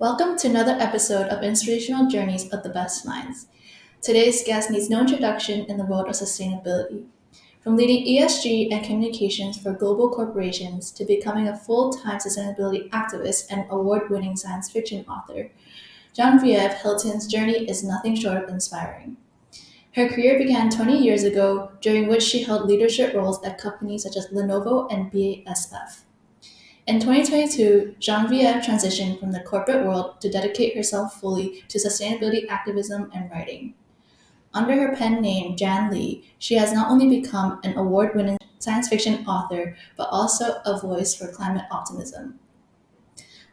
Welcome to another episode of Inspirational Journeys of the Best Minds. Today's guest needs no introduction in the world of sustainability. From leading ESG and communications for global corporations to becoming a full-time sustainability activist and award-winning science fiction author, Genevieve Hilton's journey is nothing short of inspiring. Her career began 20 years ago, during which she held leadership roles at companies such as Lenovo and BASF. In 2022, Genevieve transitioned from the corporate world to dedicate herself fully to sustainability activism and writing. Under her pen name Jan Lee, she has not only become an award-winning science fiction author, but also a voice for climate optimism.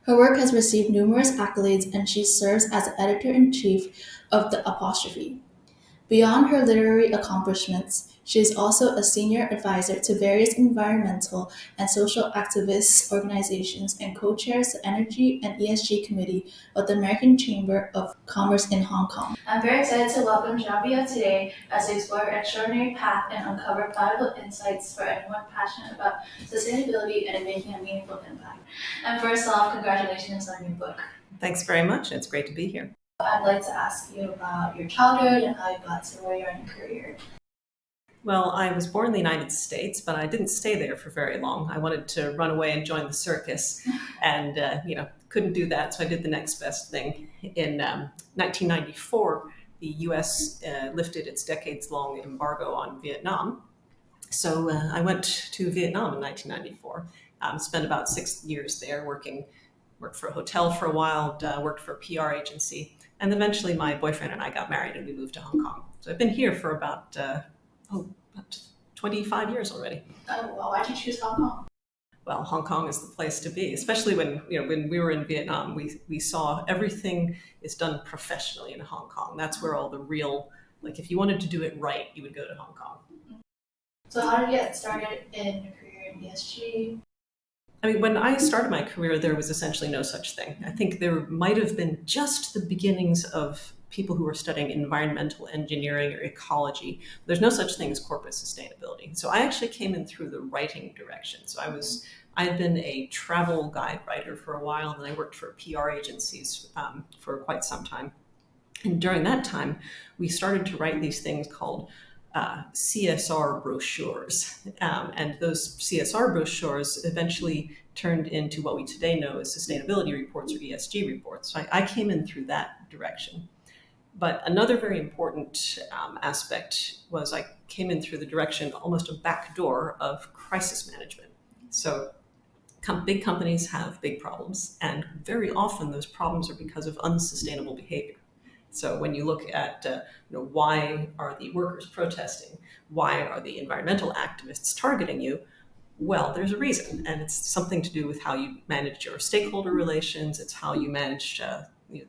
Her work has received numerous accolades, and she serves as the editor-in-chief of the Apostrophe. Beyond her literary accomplishments, she is also a senior advisor to various environmental and social activist organizations and co-chairs the Energy and ESG Committee of the American Chamber of Commerce in Hong Kong. I'm very excited to welcome Genevieve today as we explore her extraordinary path and uncover valuable insights for anyone passionate about sustainability and making a meaningful impact. And first off, congratulations on your book. Thanks very much. It's great to be here. I'd like to ask you about your childhood and how you got to where you are in your career. Well, I was born in the United States, but I didn't stay there for very long. I wanted to run away and join the circus, and couldn't do that, so I did the next best thing. In 1994, the U.S. Lifted its decades-long embargo on Vietnam, so I went to Vietnam in 1994. Spent about 6 years there worked for a hotel for a while, worked for a PR agency, and eventually my boyfriend and I got married and we moved to Hong Kong. So I've been here for about 25 years already. Oh, well, why'd you choose Hong Kong? Well, Hong Kong is the place to be, especially when we were in Vietnam, we saw everything is done professionally in Hong Kong. That's where all the real, if you wanted to do it right, you would go to Hong Kong. So how did you get started in your career in ESG? I mean, when I started my career, there was essentially no such thing. I think there might have been just the beginnings of people who were studying environmental engineering or ecology. There's no such thing as corporate sustainability. So I actually came in through the writing direction. So I had been a travel guide writer for a while, and I worked for PR agencies for quite some time. And during that time, we started to write these things called CSR brochures. And those CSR brochures eventually turned into what we today know as sustainability reports or ESG reports. So I came in through that direction. But another very important aspect was I came in through the direction, almost a backdoor, of crisis management. So big companies have big problems, and very often those problems are because of unsustainable behavior. So when you look at why are the workers protesting, why are the environmental activists targeting you, well, there's a reason, and it's something to do with how you manage your stakeholder relations. It's how you manage the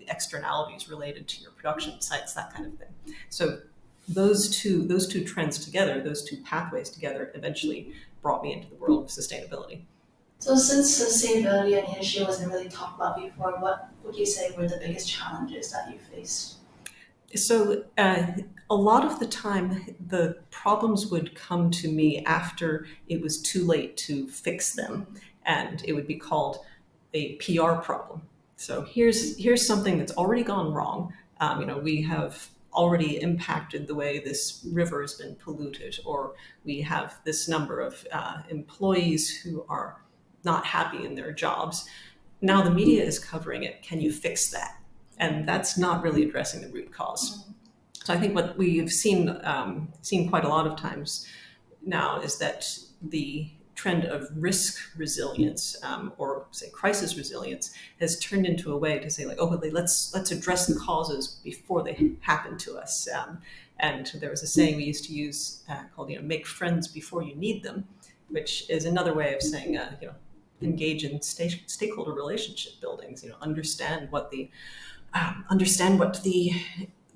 externalities related to your production sites, that kind of thing. So those two trends together, those two pathways together, eventually brought me into the world of sustainability. So since sustainability and ESG wasn't really talked about before, what would you say were the biggest challenges that you faced? So a lot of the time, the problems would come to me after it was too late to fix them, and it would be called a PR problem. So here's something that's already gone wrong. We have already impacted the way this river has been polluted, or we have this number of employees who are not happy in their jobs. Now the media is covering it. Can you fix that? And that's not really addressing the root cause. So I think what we've seen quite a lot of times now is that the trend of risk resilience or say crisis resilience has turned into a way to say let's address the causes before they happen to us. And there was a saying we used to use called make friends before you need them, which is another way of saying engage in stakeholder relationship buildings. Understand what the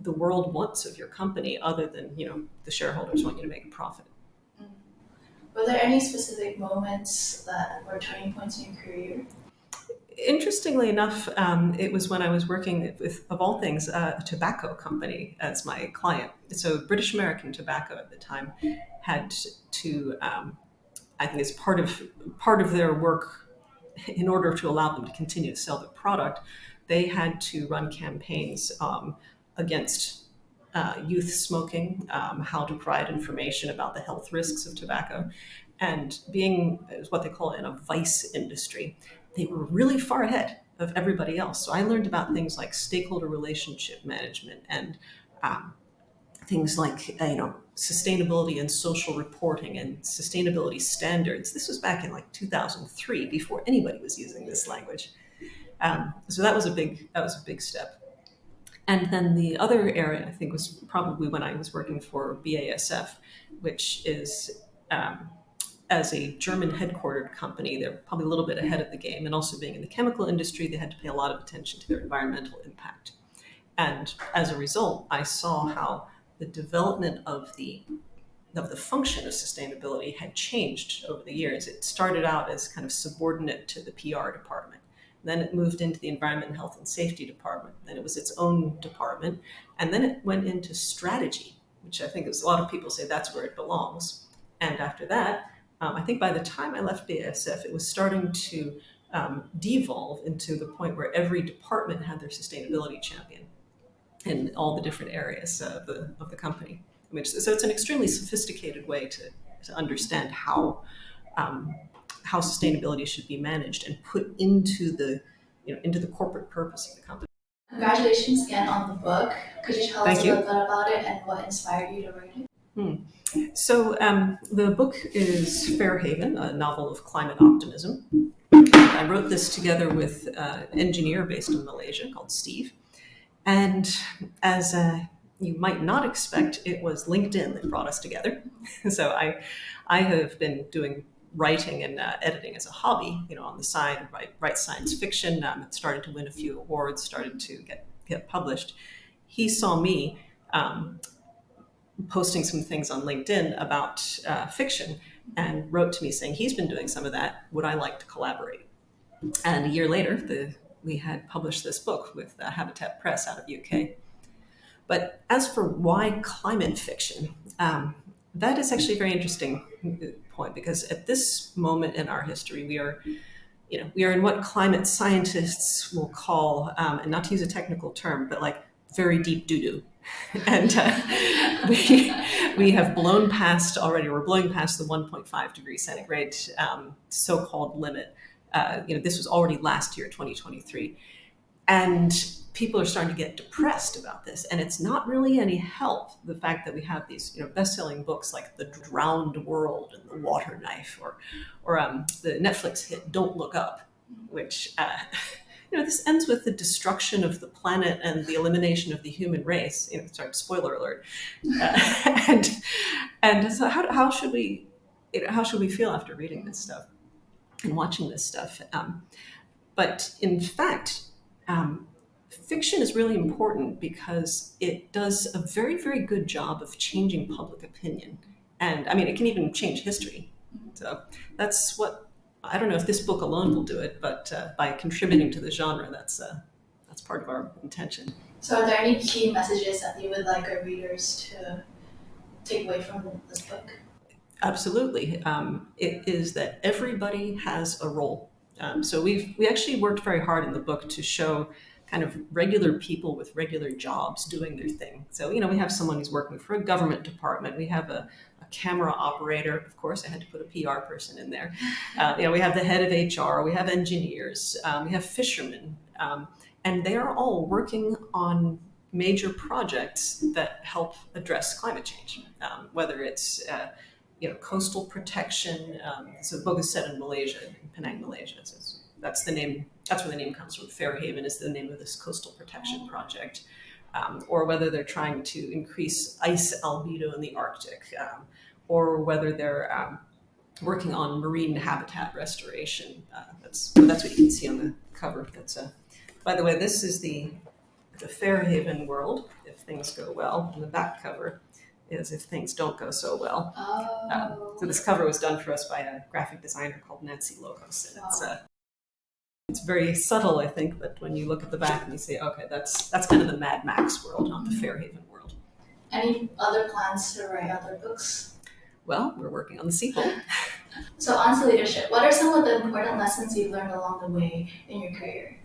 world wants of your company, other than the shareholders want you to make a profit. Were there any specific moments that were turning points in your career? Interestingly enough, it was when I was working with, of all things, a tobacco company as my client. So British American Tobacco at the time had to, I think as part of their work, in order to allow them to continue to sell their product, they had to run campaigns against youth smoking, how to provide information about the health risks of tobacco. And being what they call in a vice industry, they were really far ahead of everybody else. So I learned about things like stakeholder relationship management and things like sustainability and social reporting and sustainability standards. This was back in like 2003, before anybody was using this language. So that was a big step. And then the other area, I think, was probably when I was working for BASF, which is, as a German headquartered company, they're probably a little bit ahead of the game. And also being in the chemical industry, they had to pay a lot of attention to their environmental impact. And as a result, I saw how the development of the function of sustainability had changed over the years. It started out as kind of subordinate to the PR department. Then it moved into the Environment, Health, and Safety department. Then it was its own department. And then it went into strategy, which I think is, a lot of people say that's where it belongs. And after that, I think by the time I left BASF, it was starting to devolve into the point where every department had their sustainability champion in all the different areas of the company. So it's an extremely sophisticated way to understand how sustainability should be managed and put into the corporate purpose of the company. Congratulations again on the book. Could you tell us a little bit about it and what inspired you to write it? So the book is Fairhaven, a novel of climate optimism. I wrote this together with an engineer based in Malaysia called Steve. And as you might not expect, it was LinkedIn that brought us together. So I have been doing writing and editing as a hobby, on the side, write science fiction. It started to win a few awards, started to get published. He saw me posting some things on LinkedIn about fiction and wrote to me saying he's been doing some of that. Would I like to collaborate? And a year later, we had published this book with Habitat Press out of UK. But as for why climate fiction, that is actually a very interesting point, because at this moment in our history, we are in what climate scientists will call, and not to use a technical term, but like very deep doo-doo. And we have blown past already, we're blowing past the 1.5 degrees centigrade so-called limit. This was already last year, 2023. And people are starting to get depressed about this. And it's not really any help, the fact that we have these best-selling books like The Drowned World and The Water Knife, or the Netflix hit Don't Look Up, which, this ends with the destruction of the planet and the elimination of the human race. Sorry, spoiler alert. And so how should we feel after reading this stuff and watching this stuff? But in fact, fiction is really important because it does a very, very good job of changing public opinion. And it can even change history. So that's what, I don't know if this book alone will do it, but by contributing to the genre, that's part of our intention. So are there any key messages that you would like our readers to take away from this book? Absolutely. It is that everybody has a role. So we actually worked very hard in the book to show kind of regular people with regular jobs doing their thing. So, we have someone who's working for a government department. We have a camera operator. Of course, I had to put a PR person in there. We have the head of HR. We have engineers. We have fishermen. And they are all working on major projects that help address climate change, whether it's coastal protection. So the book is set in Malaysia, in Penang, Malaysia. So that's the name. That's where the name comes from. Fairhaven is the name of this coastal protection project, or whether they're trying to increase ice albedo in the Arctic, or whether they're working on marine habitat restoration. That's what you can see on the cover. By the way, this is the Fairhaven world if things go well, and the back cover is if things don't go so well. Oh. So this cover was done for us by a graphic designer called Nancy Logos. And it's very subtle, I think, but when you look at the back and you say, okay, that's kind of the Mad Max world, not the Fairhaven world. Any other plans to write other books? Well, we're working on the sequel. So on to leadership. What are some of the important lessons you've learned along the way in your career?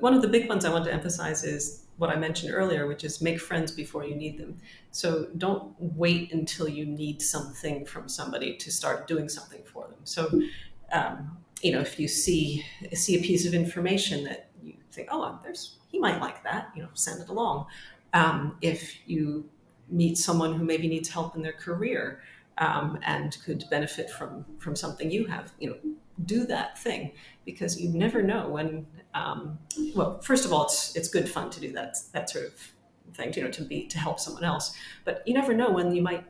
One of the big ones I want to emphasize is what I mentioned earlier, which is make friends before you need them. So don't wait until you need something from somebody to start doing something for them. So, if you see a piece of information that you think, oh, he might like that, send it along. If you meet someone who maybe needs help in their career and could benefit from something you have, do that thing, because you never know when. Well, first of all, it's good fun to do that sort of thing, to help someone else. But you never know when you might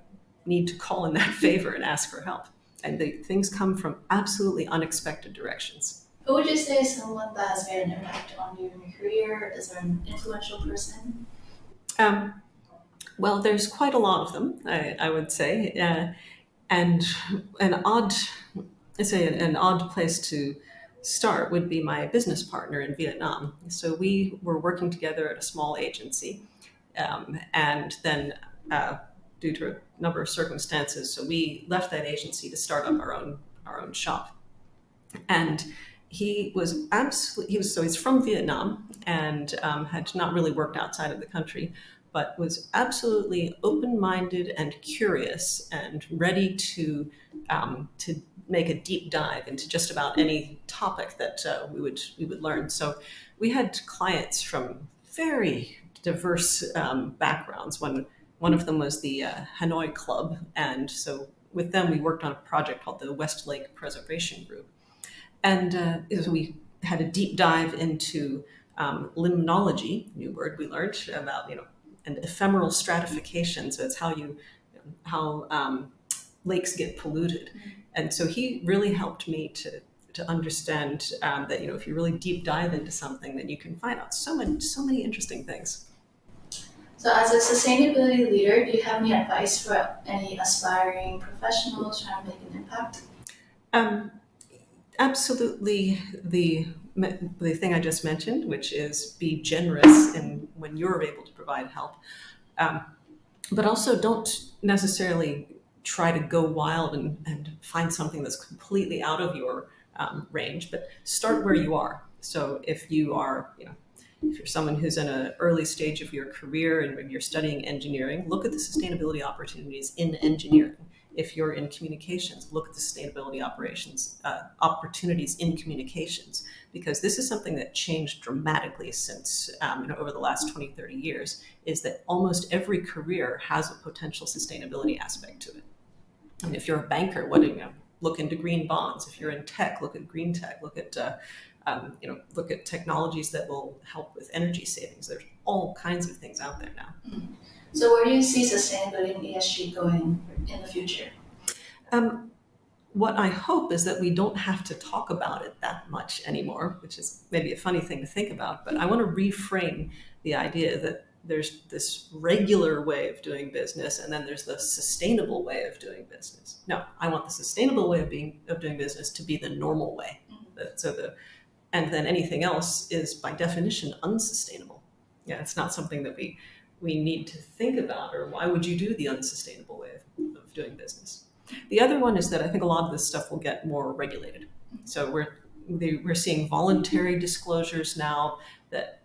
need to call in that favor and ask for help. And things come from absolutely unexpected directions. Who would you say is someone that has made an impact on you in your career? Is there an influential person? Well, there's quite a lot of them, I would say, and an odd place to start would be my business partner in Vietnam. So we were working together at a small agency, and then due to a number of circumstances, so we left that agency to start up our own shop. And he's from Vietnam and had not really worked outside of the country, but was absolutely open-minded and curious and ready to make a deep dive into just about any topic that we would learn. So we had clients from very diverse backgrounds. One of them was the Hanoi Club, and so with them we worked on a project called the West Lake Preservation Group. And we had a deep dive into limnology, new word we learned about, and ephemeral stratification. So it's how lakes get polluted. And so he really helped me to understand that, if you really deep dive into something, then you can find out so many interesting things. So as a sustainability leader, do you have any advice for any aspiring professionals trying to make an impact? Absolutely, the thing I just mentioned, which is be generous when you're able to provide help, but also don't necessarily try to go wild and find something that's completely out of your range, but start where you are. So if you're someone who's in an early stage of your career and you're studying engineering, look at the sustainability opportunities in engineering. If you're in communications, look at the sustainability opportunities in communications, because this is something that changed dramatically since over the last 20, 30 years, is that almost every career has a potential sustainability aspect to it. I mean, if you're a banker, look into green bonds. If you're in tech, look at green tech. Look at technologies that will help with energy savings. There's all kinds of things out there now. So where do you see sustainability and ESG going in the future? What I hope is that we don't have to talk about it that much anymore, which is maybe a funny thing to think about, but I want to reframe the idea that there's this regular way of doing business and then there's the sustainable way of doing business. No, I want the sustainable way of doing business to be the normal way. And then anything else is by definition unsustainable. Yeah, it's not something that we need to think about, or why would you do the unsustainable way of doing business? The other one is that I think a lot of this stuff will get more regulated. So we're seeing voluntary disclosures now that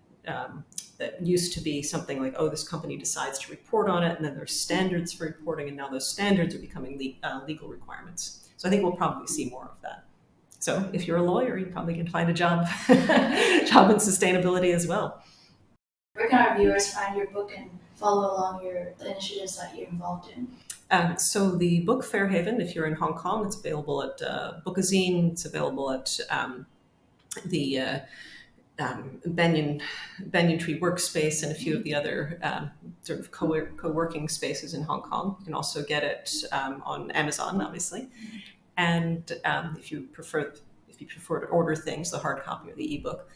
used to be something like, oh, this company decides to report on it, and then there's standards for reporting, and now those standards are becoming legal requirements. So I think we'll probably see more of that. So if you're a lawyer, you probably can find a job in sustainability as well. Where can our viewers find your book and follow along the initiatives that you're involved in? So the book Fairhaven, if you're in Hong Kong, it's available at Bookazine. It's available at the Banyan Tree Workspace and a few of the other sort of co-working spaces in Hong Kong. You can also get it on Amazon, obviously. And if you prefer to order things, the hard copy or the ebook.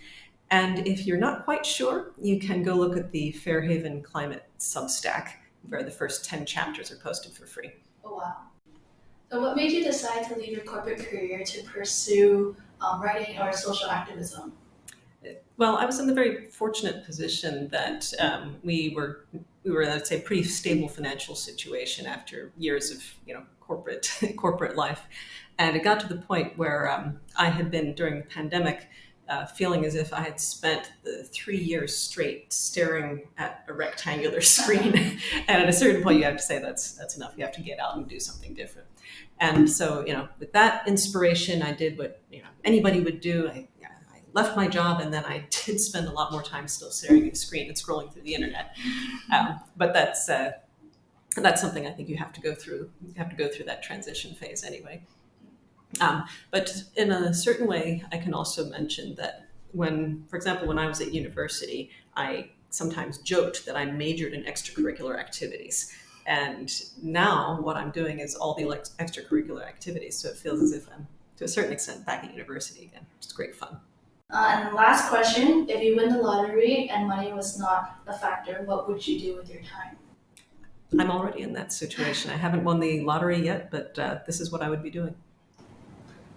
And if you're not quite sure, you can go look at the Fairhaven Climate Substack, where the first 10 chapters are posted for free. Oh, wow. So what made you decide to leave your corporate career to pursue writing or social activism? Well, I was in the very fortunate position that we were, let's say, pretty stable financial situation after years of corporate life, and it got to the point where I had been, during the pandemic, feeling as if I had spent the 3 years straight staring at a rectangular screen. And at a certain point, you have to say that's enough. You have to get out and do something different. And so, with that inspiration, I did what anybody would do. I left my job, and then I did spend a lot more time still staring at a screen and scrolling through the internet. But that's something I think you have to go through. You have to go through that transition phase anyway. But in a certain way, I can also mention that for example, when I was at university, I sometimes joked that I majored in extracurricular activities. And now what I'm doing is all the extracurricular activities. So it feels as if I'm, to a certain extent, back at university again, which is great fun. And last question, if you win the lottery and money was not a factor, what would you do with your time? I'm already in that situation. I haven't won the lottery yet, but this is what I would be doing.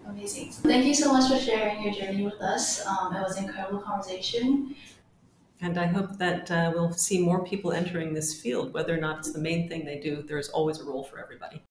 Amazing. Thank you so much for sharing your journey with us. It was an incredible conversation. And I hope that we'll see more people entering this field. Whether or not it's the main thing they do, there's always a role for everybody.